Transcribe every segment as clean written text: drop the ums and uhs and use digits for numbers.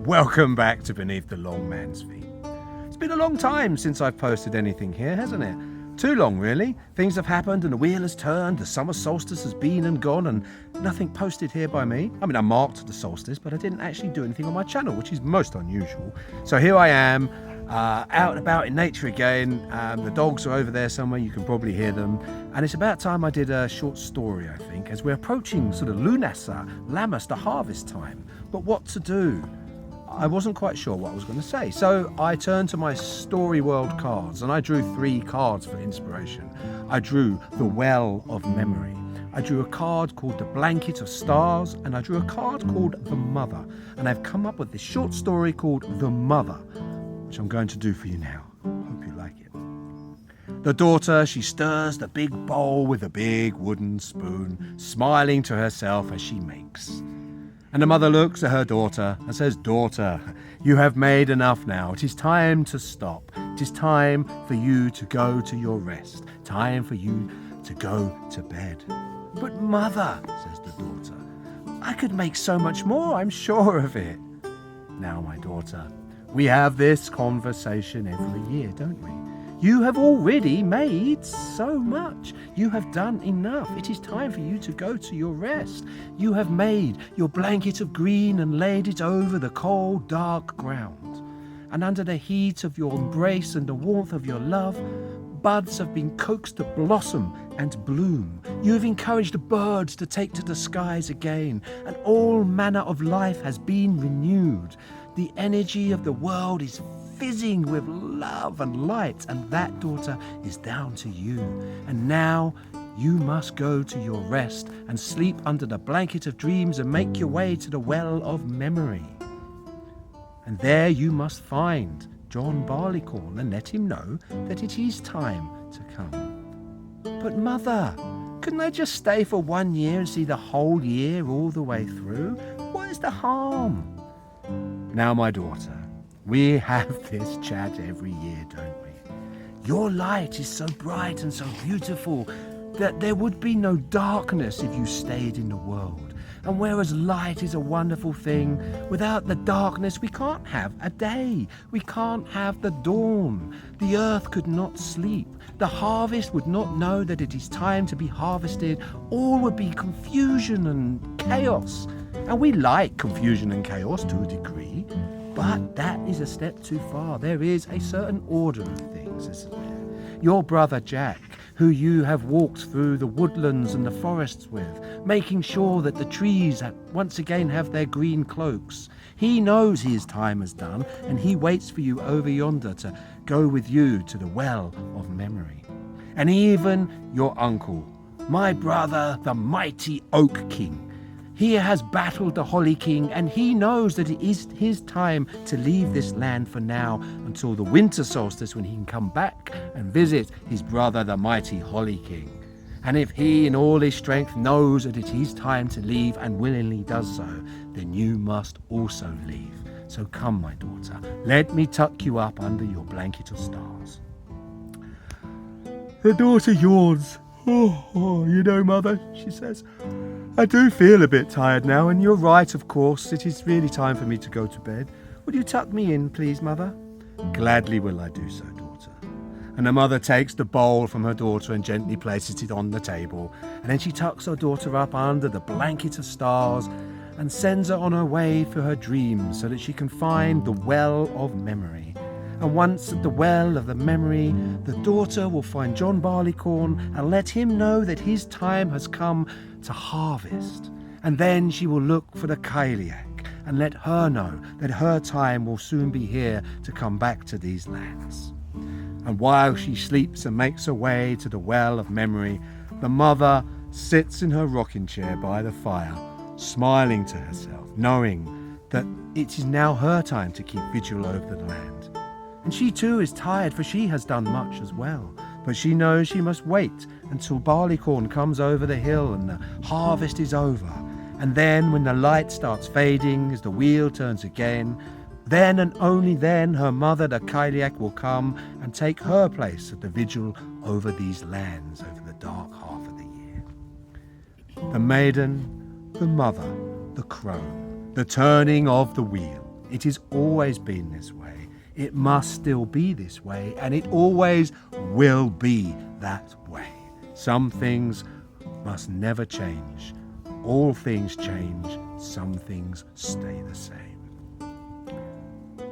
welcome back to Beneath the Long Man's Feet. It's been a long time since I've posted anything here, hasn't it? Too long, really. Things have happened and the wheel has turned, the summer solstice has been and gone, and nothing posted here by me. I mean, I marked the solstice, but I didn't actually do anything on my channel, which is most unusual. So here I am, out and about in nature again. The dogs are over there somewhere, you can probably hear them. And it's about time I did a short story, I think, as we're approaching sort of Lunasa, Lammas, the harvest time. But what to do? I wasn't quite sure what I was going to say. So I turned to my Story World cards and I drew 3 cards for inspiration. I drew the Well of Memory. I drew a card called the Blanket of Stars, and I drew a card called the Mother. And I've come up with this short story called The Mother, which I'm going to do for you now. Hope you like it. The daughter, she stirs the big bowl with a big wooden spoon, smiling to herself as she makes. And the mother looks at her daughter and says, "Daughter, you have made enough now. It is time to stop. It is time for you to go to your rest. Time for you to go to bed." "But mother," says the daughter, "I could make so much more, I'm sure of it." "Now, my daughter, we have this conversation every year, don't we? You have already made so much. You have done enough. It is time for you to go to your rest. You have made your blanket of green and laid it over the cold, dark ground. And under the heat of your embrace and the warmth of your love, buds have been coaxed to blossom and bloom. You have encouraged the birds to take to the skies again, and all manner of life has been renewed. The energy of the world is fizzing with love and light, and that, daughter, is down to you. And now you must go to your rest and sleep under the blanket of dreams and make your way to the Well of Memory. And there you must find John Barleycorn and let him know that it is time to come." "But mother, couldn't I just stay for 1 year and see the whole year all the way through? What is the harm?" "Now, my daughter, we have this chat every year, don't we? Your light is so bright and so beautiful that there would be no darkness if you stayed in the world. And whereas light is a wonderful thing, without the darkness we can't have a day. We can't have the dawn. The earth could not sleep. The harvest would not know that it is time to be harvested. All would be confusion and chaos. And we like confusion and chaos to a degree. But that is a step too far. There is a certain order of things, isn't there? Your brother Jack, who you have walked through the woodlands and the forests with, making sure that the trees once again have their green cloaks. He knows his time is done, and he waits for you over yonder to go with you to the Well of Memory. And even your uncle, my brother, the mighty Oak King, he has battled the Holly King, and he knows that it is his time to leave this land for now until the winter solstice, when he can come back and visit his brother, the mighty Holly King. And if he in all his strength knows that it is time to leave and willingly does so, then you must also leave. So come, my daughter, let me tuck you up under your blanket of stars." The daughter yawns. Oh, you know, mother," she says, "I do feel a bit tired now, and you're right, of course. It is really time for me to go to bed. Will you tuck me in, please, mother?" "Gladly will I do so, daughter." And the mother takes the bowl from her daughter and gently places it on the table. And then she tucks her daughter up under the blanket of stars and sends her on her way for her dreams so that she can find the Well of Memory. And once at the Well of the Memory, the daughter will find John Barleycorn and let him know that his time has come to harvest. And then she will look for the Cailleach and let her know that her time will soon be here to come back to these lands. And while she sleeps and makes her way to the Well of Memory, the mother sits in her rocking chair by the fire, smiling to herself, knowing that it is now her time to keep vigil over the land. And she too is tired, for she has done much as well. But she knows she must wait until Barleycorn comes over the hill and the harvest is over. And then when the light starts fading as the wheel turns again, then and only then her mother, the Cailleach, will come and take her place at the vigil over these lands over the dark half of the year. The maiden, the mother, the crone, the turning of the wheel. It has always been this way. It must still be this way, and it always will be that way. Some things must never change. All things change. Some things stay the same.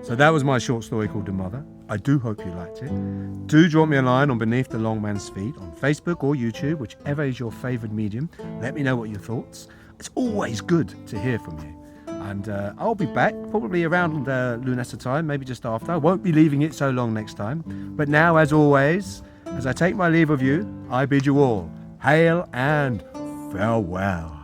So that was my short story called The Mother. I do hope you liked it. Do drop me a line on Beneath the Long Man's Feet on Facebook or YouTube, whichever is your favourite medium. Let me know what your thoughts. It's always good to hear from you. And I'll be back probably around Lunesta time, maybe just after. I won't be leaving it so long next time. But now, as always, as I take my leave of you, I bid you all hail and farewell.